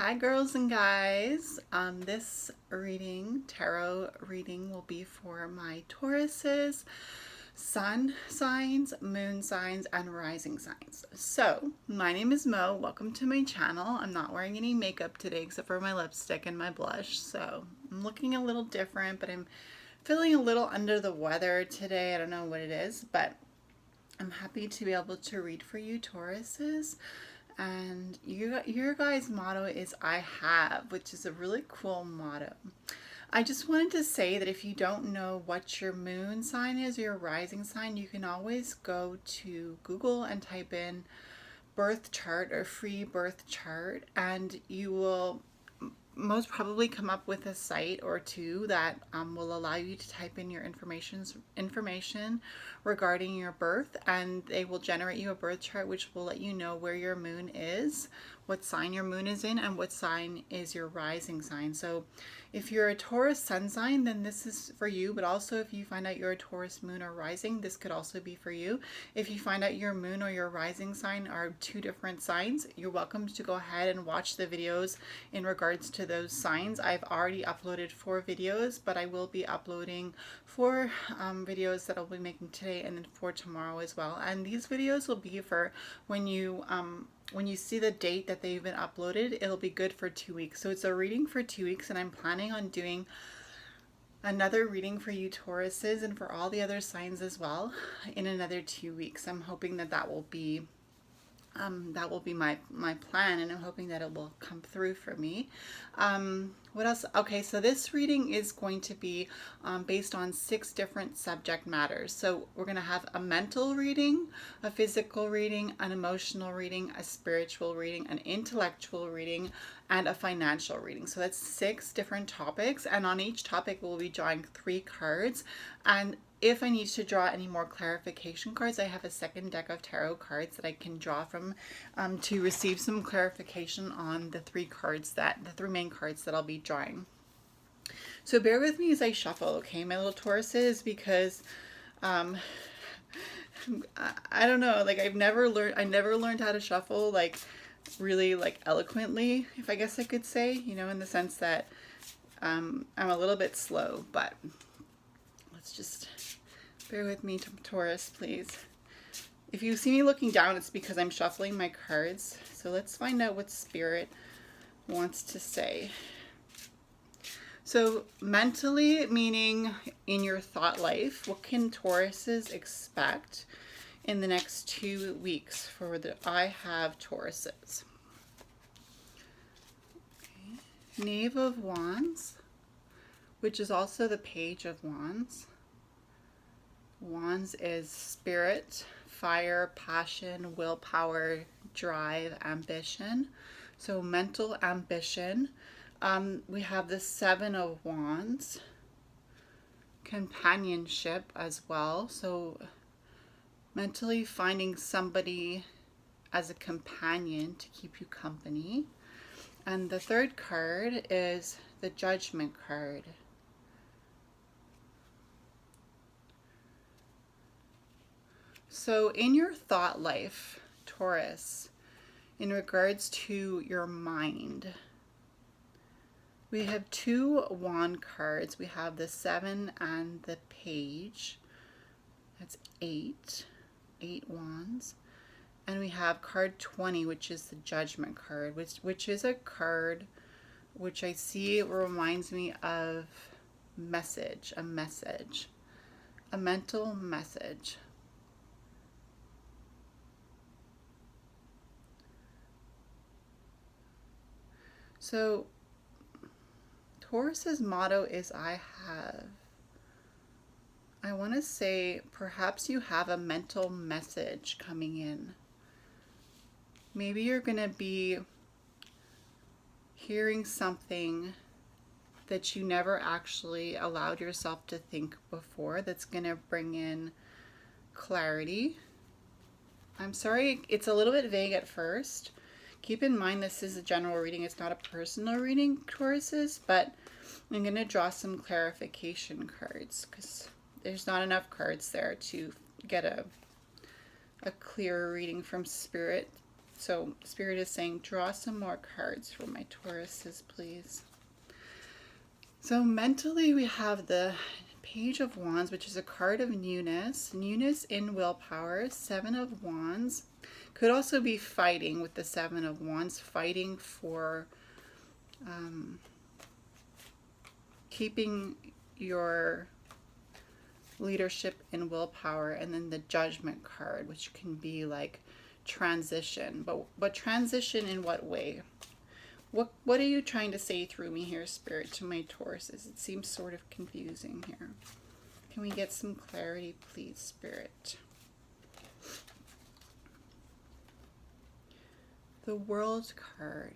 Hi girls and guys. This tarot reading will be for my Tauruses, sun signs, moon signs, and rising signs. So, my name is Mo. Welcome to my channel. I'm not wearing any makeup today except for my lipstick and my blush. So, I'm looking a little different, but I'm feeling a little under the weather today. I don't know what it is, but I'm happy to be able to read for you, Tauruses. And your guys' motto is I have, which is a really cool motto. I just wanted to say that if you don't know what your moon sign is or your rising sign, you can always go to Google and type in birth chart or free birth chart, and you will most probably come up with a site or two that will allow you to type in your information regarding your birth, and they will generate you a birth chart which will let you know where your moon is, what sign your moon is in, and what sign is your rising sign. So if you're a Taurus sun sign, then this is for you, but also if you find out you're a Taurus moon or rising, this could also be for you. If you find out your moon or your rising sign are two different signs, you're welcome to go ahead and watch the videos in regards to those signs. I've already uploaded 4 videos, but I will be uploading 4 videos that I'll be making today and then 4 tomorrow as well. And these videos will be for when you see the date that they've been uploaded, it'll be good for 2 weeks. So it's a reading for 2 weeks, and I'm planning on doing another reading for you Tauruses and for all the other signs as well in another 2 weeks. I'm hoping that will be my plan, and I'm hoping that it will come through for me. What else? Okay, so this reading is going to be based on 6 different subject matters. So we're going to have a mental reading, a physical reading, an emotional reading, a spiritual reading, an intellectual reading, and a financial reading. So that's 6 different topics, and on each topic we'll be drawing 3 cards. And if I need to draw any more clarification cards, I have a second deck of tarot cards that I can draw from to receive some clarification on the 3 main cards that I'll be drawing. So bear with me as I shuffle, okay, my little Tauruses, because I don't know, like I never learned how to shuffle like really like eloquently, if I guess I could say, you know, in the sense that I'm a little bit slow, but let's just bear with me, Taurus, please. If you see me looking down, it's because I'm shuffling my cards. So let's find out what Spirit wants to say. So mentally, meaning in your thought life, what can Tauruses expect in the next 2 weeks for the I have Tauruses? Okay. Knave of Wands, which is also the Page of Wands. Wands is spirit, fire, passion, willpower, drive, ambition. So mental ambition. We have the 7 of Wands, companionship as well. So mentally finding somebody as a companion to keep you company. And the 3rd card is the Judgment card. So in your thought life, Taurus, in regards to your mind, we have 2 wand cards. We have the 7 and the Page. That's 8 wands. And we have card 20, which is the Judgment card, which is a card which I see reminds me of a mental message. So Taurus's motto is I have. I want to say perhaps you have a mental message coming in. Maybe you're going to be hearing something that you never actually allowed yourself to think before, that's going to bring in clarity. I'm sorry, it's a little bit vague at first. Keep in mind this is a general reading, it's not a personal reading, Tauruses, but I'm going to draw some clarification cards because there's not enough cards there to get a clear reading from Spirit. So Spirit is saying, draw some more cards for my Tauruses, please. So mentally we have the Page of Wands, which is a card of newness. Newness in willpower. Seven of Wands. Could also be fighting with the Seven of Wands. Fighting for keeping your leadership and willpower. And then the Judgment card, which can be like transition. But transition in what way? What are you trying to say through me here, Spirit, to my Tauruses? It seems sort of confusing here. Can we get some clarity, please, Spirit? The World card.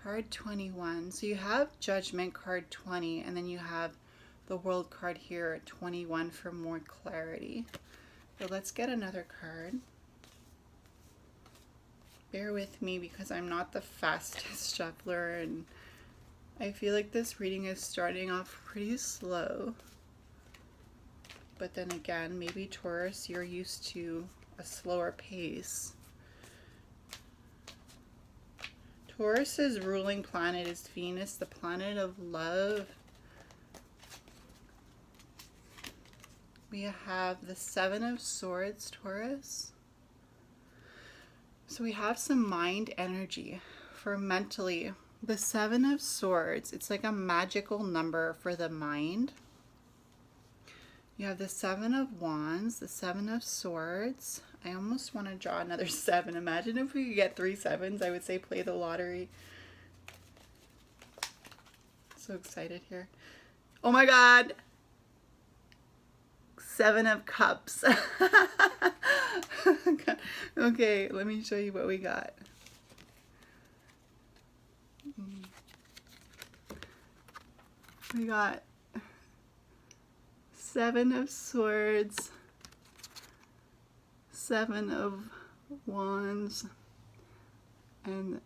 Card 21. So you have Judgment, card 20, and then you have the World card here at 21 for more clarity. So let's get another card. Bear with me because I'm not the fastest shuffler, and I feel like this reading is starting off pretty slow. But then again, maybe Taurus, you're used to a slower pace. Taurus's ruling planet is Venus, the planet of love. We have the Seven of Swords, Taurus. So we have some mind energy for mentally. The Seven of Swords, it's like a magical number for the mind. You have the Seven of Wands, the Seven of Swords. I almost want to draw another 7. Imagine if we could get 3 sevens. I would say play the lottery. So excited here. Oh my God. 7 of Cups. Okay, let me show you what we got. We got 7 of Swords, 7 of Wands, and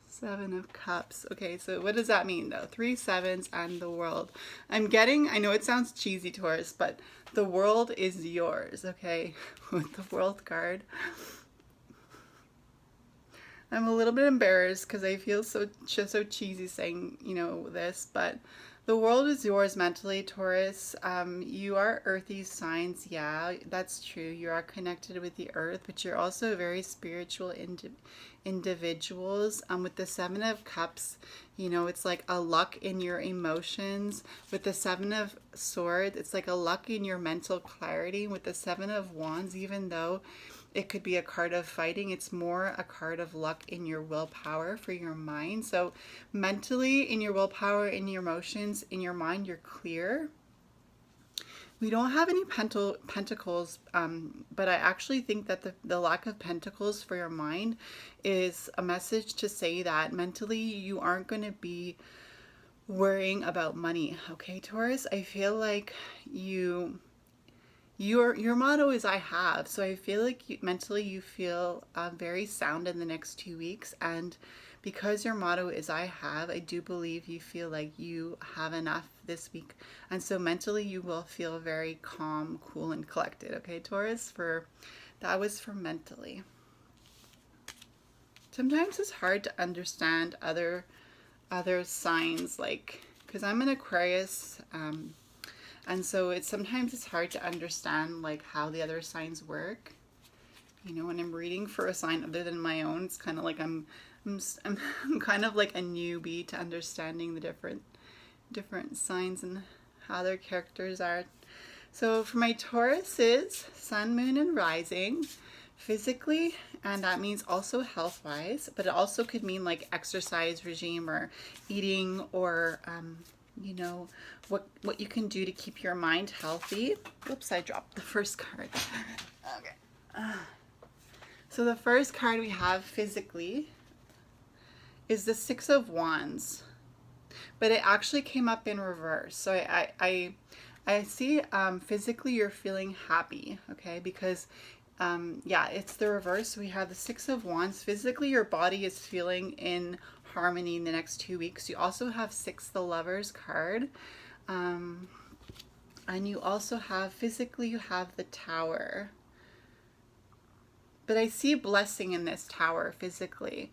7 of Cups. Okay, so what does that mean though? 3 sevens and the World. I'm getting, I know it sounds cheesy, Taurus, but the world is yours, okay? With the World card. I'm a little bit embarrassed because I feel so cheesy saying, you know, this, but the world is yours mentally, Taurus. You are earthy signs. Yeah, that's true. You are connected with the earth, but you're also very spiritual individuals. With the 7 of Cups, you know, it's like a luck in your emotions. With the 7 of Swords, it's like a luck in your mental clarity. With the 7 of Wands, even though it could be a card of fighting, it's more a card of luck in your willpower for your mind. So mentally, in your willpower, in your emotions, in your mind, you're clear. We don't have any pentacles, but I actually think that the lack of pentacles for your mind is a message to say that mentally you aren't going to be worrying about money. Okay, Taurus? I feel like your motto is I have, so I feel like mentally you feel very sound in the next 2 weeks, and because your motto is I have, I do believe you feel like you have enough this week, and so mentally you will feel very calm, cool, and collected. Okay, Taurus? That was for mentally. Sometimes it's hard to understand other signs, like because I'm an Aquarius. And so sometimes it's hard to understand like how the other signs work. You know, when I'm reading for a sign other than my own, it's kind of like I'm kind of like a newbie to understanding the different signs and how their characters are. So for my Tauruses, Sun, Moon, and Rising, physically, and that means also health-wise, but it also could mean like exercise regime or eating or you know, what you can do to keep your mind healthy. Whoops, I dropped the first card. Okay. So the first card we have physically is the 6 of Wands, but it actually came up in reverse. So I see physically you're feeling happy, okay, because yeah, it's the reverse. We have the 6 of Wands. Physically your body is feeling in harmony in the next 2 weeks. You also have 6, the Lovers card. And you also have, physically, you have the Tower. But I see blessing in this Tower physically.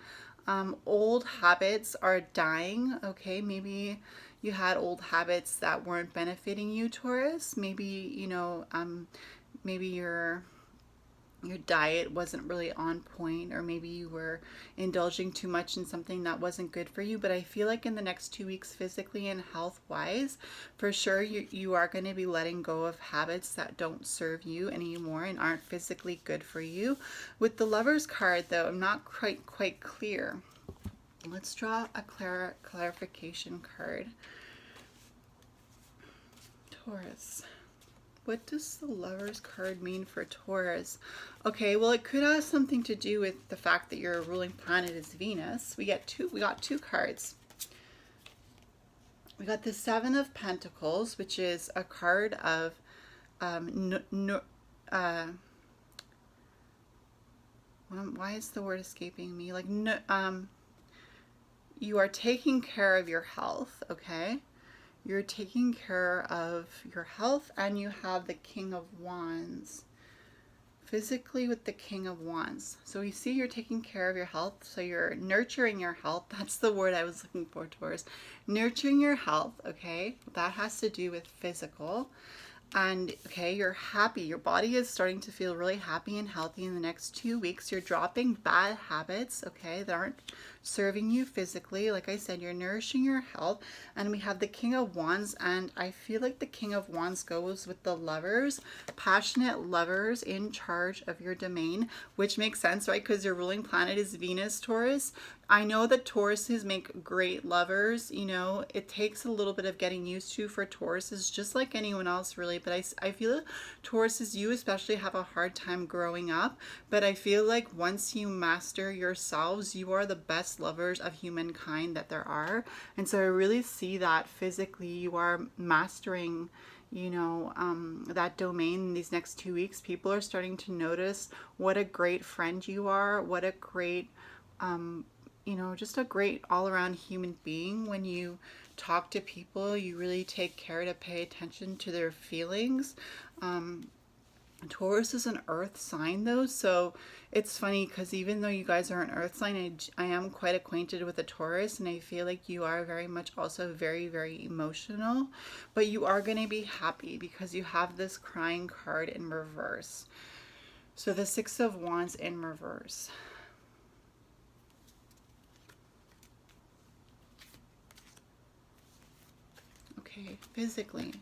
Old habits are dying, okay? Maybe you had old habits that weren't benefiting you, Taurus. Maybe, maybe your diet wasn't really on point, or maybe you were indulging too much in something that wasn't good for you. But I feel like in the next 2 weeks, physically and health wise, for sure you are going to be letting go of habits that don't serve you anymore and aren't physically good for you. With the Lovers card though, I'm not quite clear. Let's draw a clarification card. Taurus. What does the Lovers card mean for Taurus? Okay, well, it could have something to do with the fact that your ruling planet is Venus. We got two cards. We got the Seven of Pentacles, which is a card of why is the word escaping me? Like, you are taking care of your health, okay? You're taking care of your health, and you have the King of Wands. Physically with the King of Wands. So you see you're taking care of your health. So you're nurturing your health. That's the word I was looking for, Taurus. Nurturing your health, okay? That has to do with physical. And okay, you're happy. Your body is starting to feel really happy and healthy in the next 2 weeks. You're dropping bad habits, okay, that aren't serving you physically. Like I said, you're nourishing your health. And we have the King of Wands, and I feel like the King of Wands goes with the Lovers, passionate lovers in charge of your domain, which makes sense, right? Because your ruling planet is Venus, Taurus. I know that Tauruses make great lovers. You know, it takes a little bit of getting used to for Tauruses, just like anyone else, really. But I feel Tauruses, you especially, have a hard time growing up. But I feel like once you master yourselves, you are the best lovers of humankind that there are. And so I really see that physically you are mastering, that domain in these next 2 weeks. People are starting to notice what a great friend you are, what a great, just a great all-around human being. When you talk to people, you really take care to pay attention to their feelings. Taurus is an earth sign though, so it's funny because even though you guys are an earth sign, I am quite acquainted with a Taurus, and I feel like you are very much also very, very emotional, but you are going to be happy because you have this crying card in reverse. So the Six of Wands in reverse. Okay, physically.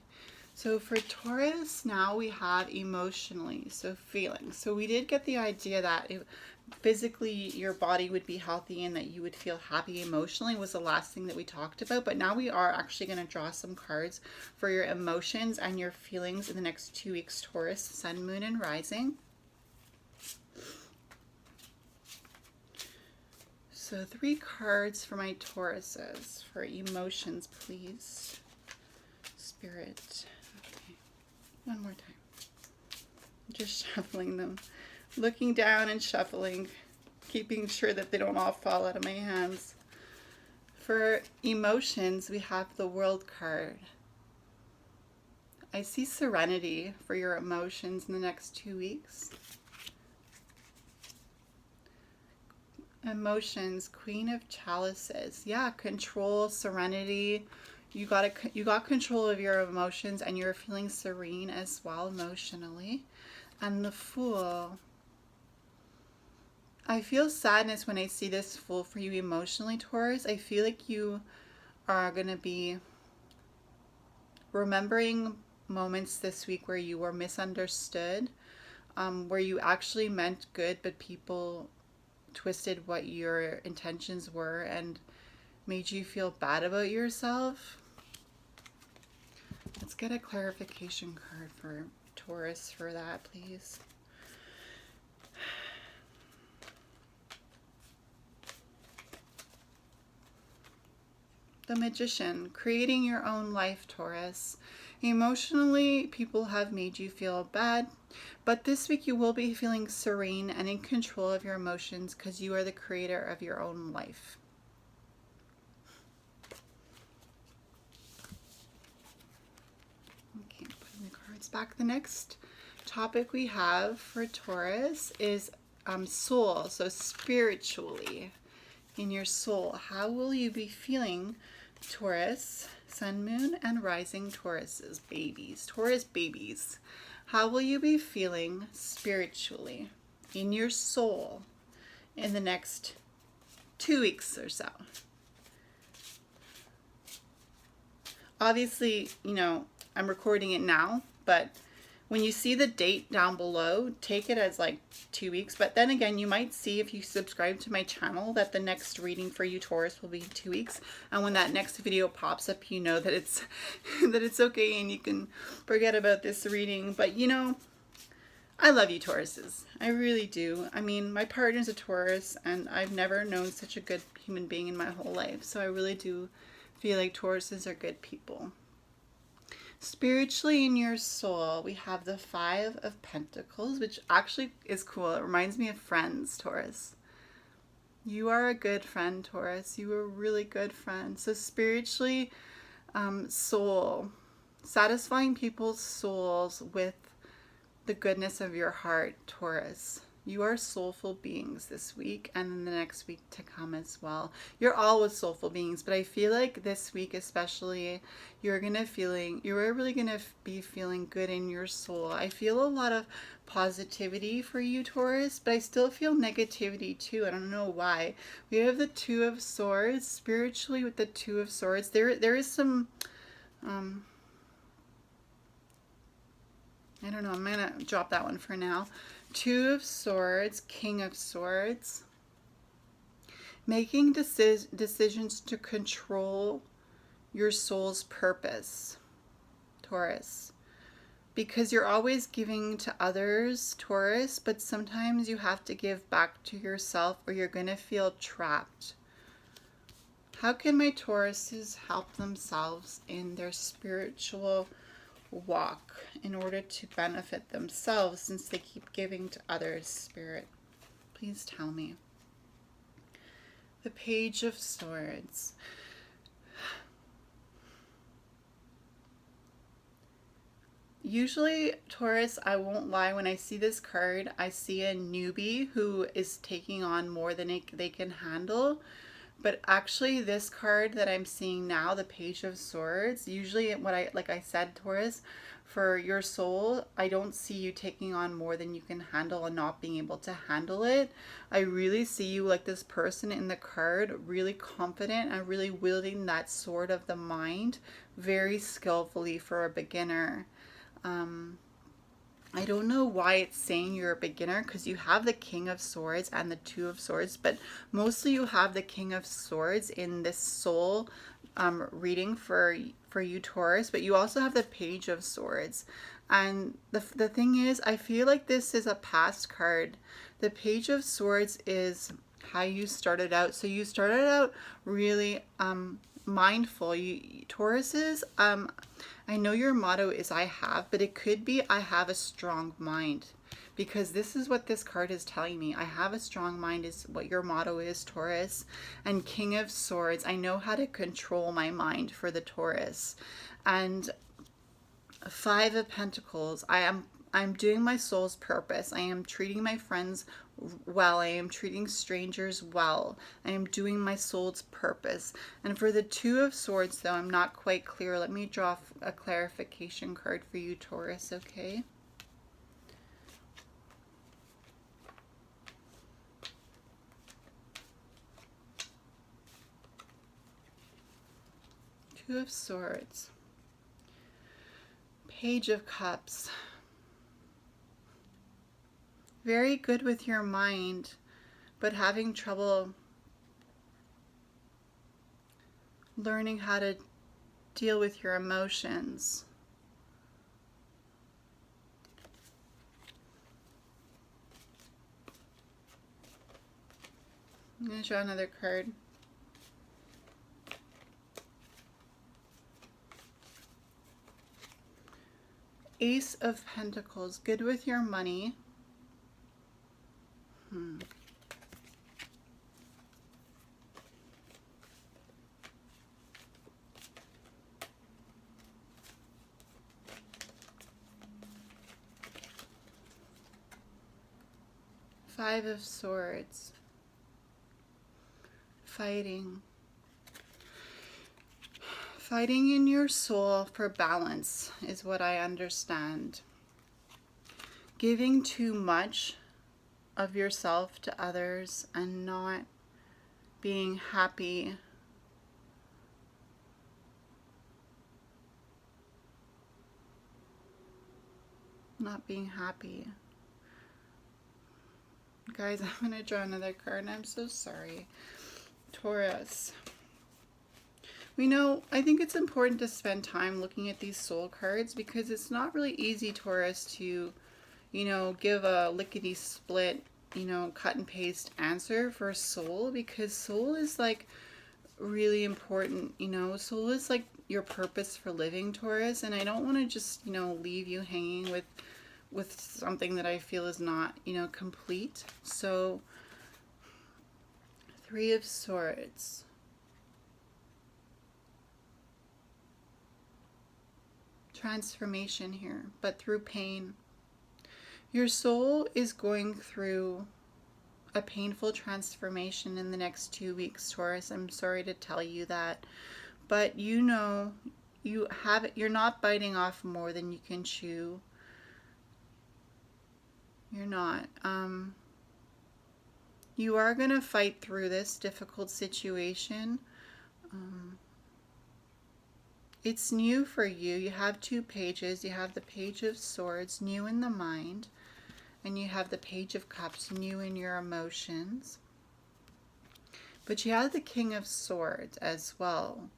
So for Taurus, now we have emotionally, so feelings. So we did get the idea that physically your body would be healthy and that you would feel happy emotionally was the last thing that we talked about. But now we are actually going to draw some cards for your emotions and your feelings in the next 2 weeks, Taurus, Sun, Moon, and Rising. So 3 cards for my Tauruses for emotions, please. Spirit. Okay. One more time. Just shuffling them. Looking down and shuffling. Keeping sure that they don't all fall out of my hands. For emotions, we have the World card. I see serenity for your emotions in the next 2 weeks. Emotions, Queen of Chalices. Yeah, control, serenity. You got control of your emotions, and you're feeling serene as well emotionally. And the Fool. I feel sadness when I see this Fool for you emotionally, Taurus. I feel like you are going to be remembering moments this week where you were misunderstood, where you actually meant good, but people twisted what your intentions were and made you feel bad about yourself. Let's get a clarification card for Taurus for that, please. The Magician, creating your own life, Taurus. Emotionally, people have made you feel bad, but this week you will be feeling serene and in control of your emotions because you are the creator of your own life. Okay, putting cards back. The next topic we have for Taurus is soul. So spiritually, in your soul, how will you be feeling, Taurus, Sun, Moon, and Rising Taurus's babies, Taurus babies? How will you be feeling spiritually in your soul in the next 2 weeks or so? Obviously, you know, I'm recording it now, but when you see the date down below, take it as like 2 weeks. But then again, you might see if you subscribe to my channel that the next reading for you, Taurus, will be 2 weeks. And when that next video pops up, you know that it's that it's okay and you can forget about this reading. But you know, I love you, Tauruses. I really do. I mean, my partner's a Taurus, and I've never known such a good human being in my whole life. So I really do feel like Tauruses are good people. Spiritually in your soul, we have the 5 of Pentacles, which actually is cool. It reminds me of friends, Taurus. You are a good friend, Taurus. You are a really good friend. So spiritually, soul, satisfying people's souls with the goodness of your heart, Taurus. You are soulful beings this week and in the next week to come as well. You're always soulful beings, but I feel like this week especially, you're really gonna be feeling good in your soul. I feel a lot of positivity for you, Taurus, but I still feel negativity too. I don't know why. We have the 2 of Swords. Spiritually with the 2 of Swords, there is some I don't know, I'm gonna drop that one for now. 2 of Swords, King of Swords. Making decisions to control your soul's purpose, Taurus. Because you're always giving to others, Taurus, but sometimes you have to give back to yourself or you're gonna feel trapped. How can my Tauruses help themselves in their spiritual walk in order to benefit themselves since they keep giving to others, Spirit? Please tell me. The Page of Swords. Usually, Taurus, I won't lie, when I see this card, I see a newbie who is taking on more than they can handle. But actually, this card that I'm seeing now, the Page of Swords, usually like I said, Taurus, for your soul, I don't see you taking on more than you can handle and not being able to handle it. I really see you like this person in the card, really confident and really wielding that sword of the mind very skillfully for a beginner. I don't know why it's saying you're a beginner because you have the King of Swords and the 2 of Swords, but mostly you have the King of Swords in this soul reading for you, Taurus, but you also have the Page of Swords. And the thing is, I feel like this is a past card. The Page of Swords is how you started out. So you started out really mindful. You Tauruses, I know your motto is I have, but it could be I have a strong mind, because this is what this card is telling me. I have a strong mind is what your motto is, Taurus. And King of Swords, I know how to control my mind for the Taurus. And 5 of Pentacles, I'm doing my soul's purpose. I am treating my friends well. I am treating strangers well. I am doing my soul's purpose. And for the 2 of Swords, though, I'm not quite clear. Let me draw a clarification card for you, Taurus, okay? Two of Swords. Page of Cups. Very good with your mind, but having trouble learning how to deal with your emotions. I'm going to draw another card. Ace of Pentacles, good with your money. Five of Swords. Fighting. Fighting in your soul for balance is what I understand. Giving too much of yourself to others and not being happy. Not being happy. Guys, I'm going to draw another card. I'm so sorry. Taurus. We know, I think it's important to spend time looking at these soul cards because it's not really easy, Taurus, to, you know, give a lickety-split, you know, cut and paste answer for soul, because soul is like really important, you know. Soul is like your purpose for living, Taurus, and I don't want to just, you know, leave you hanging with something that I feel is not, you know, complete. So, Three of Swords. Transformation here, but through pain. Your soul is going through a painful transformation in the next 2 weeks, Taurus. I'm sorry to tell you that, but you know, you're not biting off more than you can chew. You're not. You are going to fight through this difficult situation. It's new for you. You have 2 pages. You have the Page of Swords, new in the mind, and you have the Page of Cups, new in your emotions. But you have the King of Swords as well.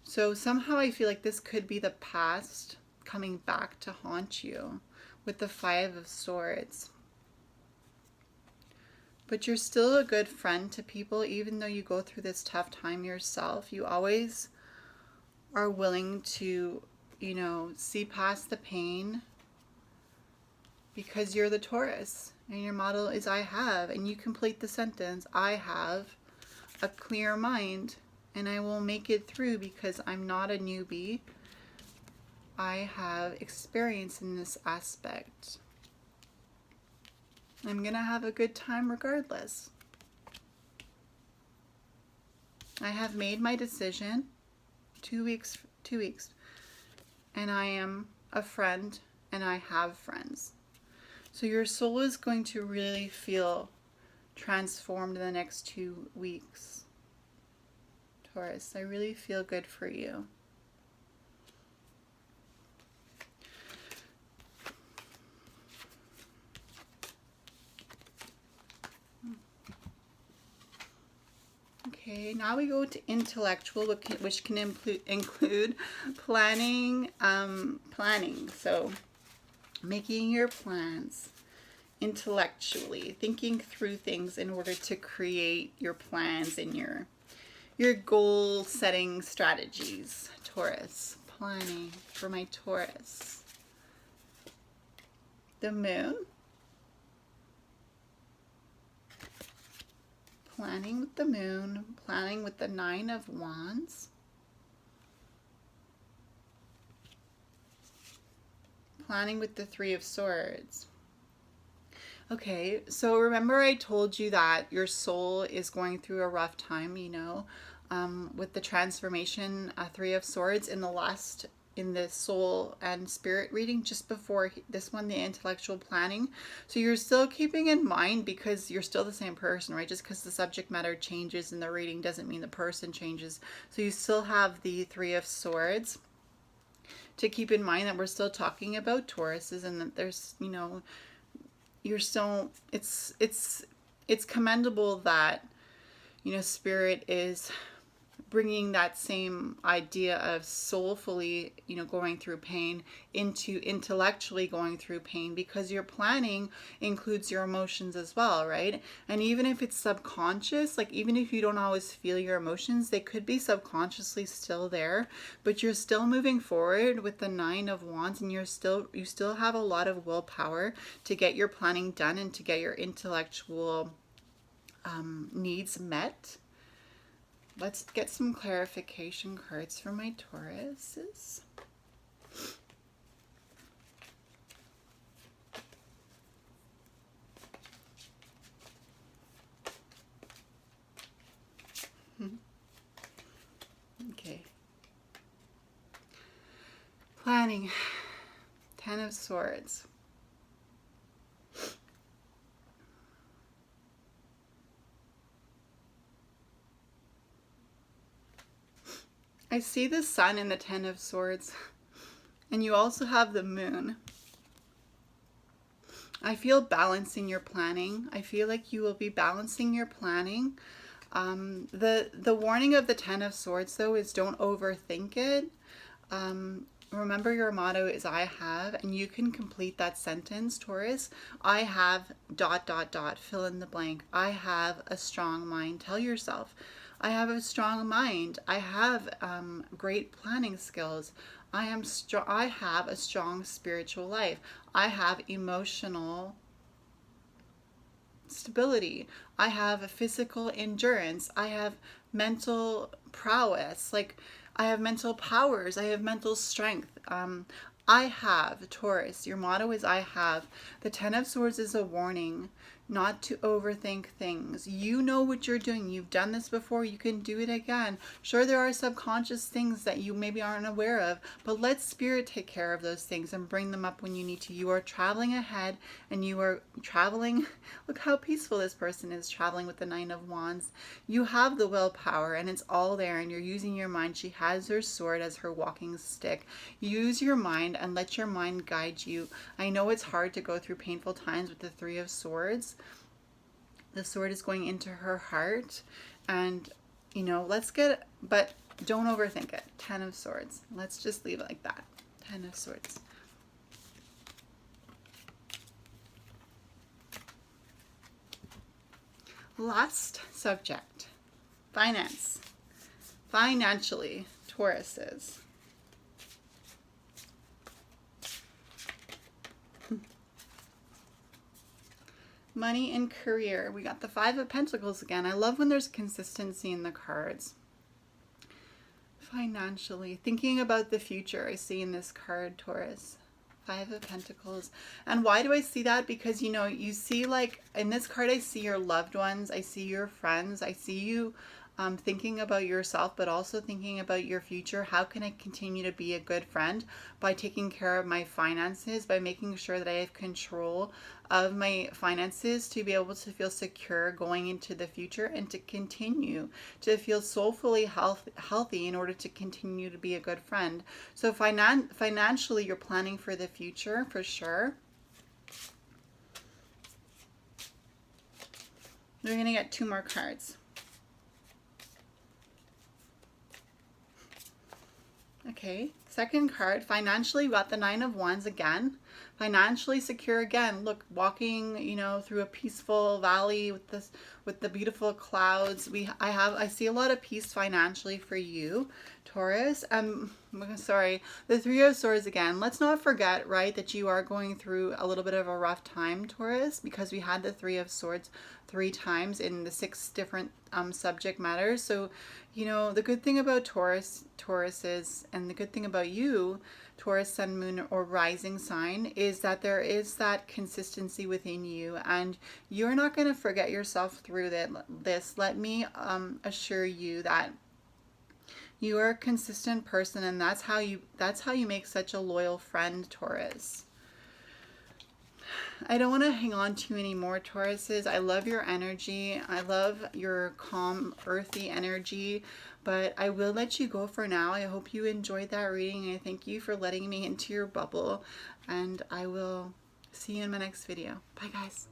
So somehow I feel like this could be the past coming back to haunt you with the Five of Swords. But you're still a good friend to people, even though you go through this tough time yourself. You always are willing to, you know, see past the pain because you're the Taurus. And your motto is I have, and you complete the sentence, I have a clear mind and I will make it through because I'm not a newbie. I have experience in this aspect. I'm going to have a good time regardless. I have made my decision. 2 weeks, and I am a friend and I have friends. So your soul is going to really feel transformed in the next 2 weeks. Taurus, I really feel good for you. Okay, now we go to intellectual, which can include planning. So making your plans intellectually, thinking through things in order to create your plans and your goal setting strategies. Taurus, planning for my Taurus. The Moon. Planning with the Moon, planning with the Nine of Wands, planning with the Three of Swords. Okay, so remember I told you that your soul is going through a rough time, you know, with the transformation, Three of Swords in the soul and spirit reading just before this one, the intellectual planning. So you're still keeping in mind, because you're still the same person, right? Just because the subject matter changes in the reading doesn't mean the person changes. So you still have the Three of Swords to keep in mind, that we're still talking about Tauruses, and that there's, you know, you're still, it's commendable that, you know, spirit is bringing that same idea of soulfully, you know, going through pain into intellectually going through pain, because your planning includes your emotions as well, right? And even if it's subconscious, like even if you don't always feel your emotions, they could be subconsciously still there, but you're still moving forward with the Nine of Wands, and you still have a lot of willpower to get your planning done and to get your intellectual needs met. Let's get some clarification cards for my Tauruses. Planning. 10 of Swords. I see the sun in the 10 of Swords, and you also have the moon. I feel balance in your planning. I feel like you will be balancing your planning. The warning of the 10 of Swords, though, is don't overthink it. Remember, your motto is I have, and you can complete that sentence, Taurus. I have ... fill in the blank. I have a strong mind. Tell yourself, I have a strong mind. I have great planning skills. I have a strong spiritual life. I have emotional stability. I have a physical endurance. I have mental prowess. Like, I have mental powers. I have mental strength. I have, Taurus. Your motto is I have. The 10 of Swords is a warning not to overthink things. You know what you're doing. You've done this before. You can do it again. Sure, there are subconscious things that you maybe aren't aware of, but let Spirit take care of those things and bring them up when you need to. You are traveling ahead, and you are traveling. Look how peaceful this person is traveling with the 9 of Wands. You have the willpower, and it's all there, and you're using your mind. She has her sword as her walking stick. Use your mind and let your mind guide you. I know it's hard to go through painful times with the 3 of Swords. The sword is going into her heart, and but don't overthink it. 10 of Swords. Let's just leave it like that. 10 of Swords. Last subject. Finance. Financially, Tauruses. Money and career. We got the 5 of Pentacles again. I love when there's consistency in the cards. Financially. Thinking about the future, I see in this card, Taurus. 5 of Pentacles. And why do I see that? Because, you see, like, in this card, I see your loved ones. I see your friends. I see you thinking about yourself, but also thinking about your future. How can I continue to be a good friend? By taking care of my finances, by making sure that I have control of my finances to be able to feel secure going into the future, and to continue to feel soulfully healthy in order to continue to be a good friend. So financially, you're planning for the future for sure. We're going to get 2 more cards. Okay, second card, financially, we got the 9 of Wands again. Financially secure again. Look, walking, through a peaceful valley with the beautiful clouds. I see a lot of peace financially for you, Taurus. Sorry, the 3 of Swords again. Let's not forget, right, that you are going through a little bit of a rough time, Taurus, because we had the 3 of Swords 3 times in the 6 different subject matters. So, the good thing about Tauruses, and the good thing about you, Taurus, Sun, Moon, or Rising sign, is that there is that consistency within you, and you're not going to forget yourself through this. Let me assure you that you are a consistent person, and that's how you make such a loyal friend, Taurus. I don't want to hang on to you anymore, Tauruses. I love your energy. I love your calm, earthy energy, but I will let you go for now. I hope you enjoyed that reading, and I thank you for letting me into your bubble, and I will see you in my next video. Bye, guys.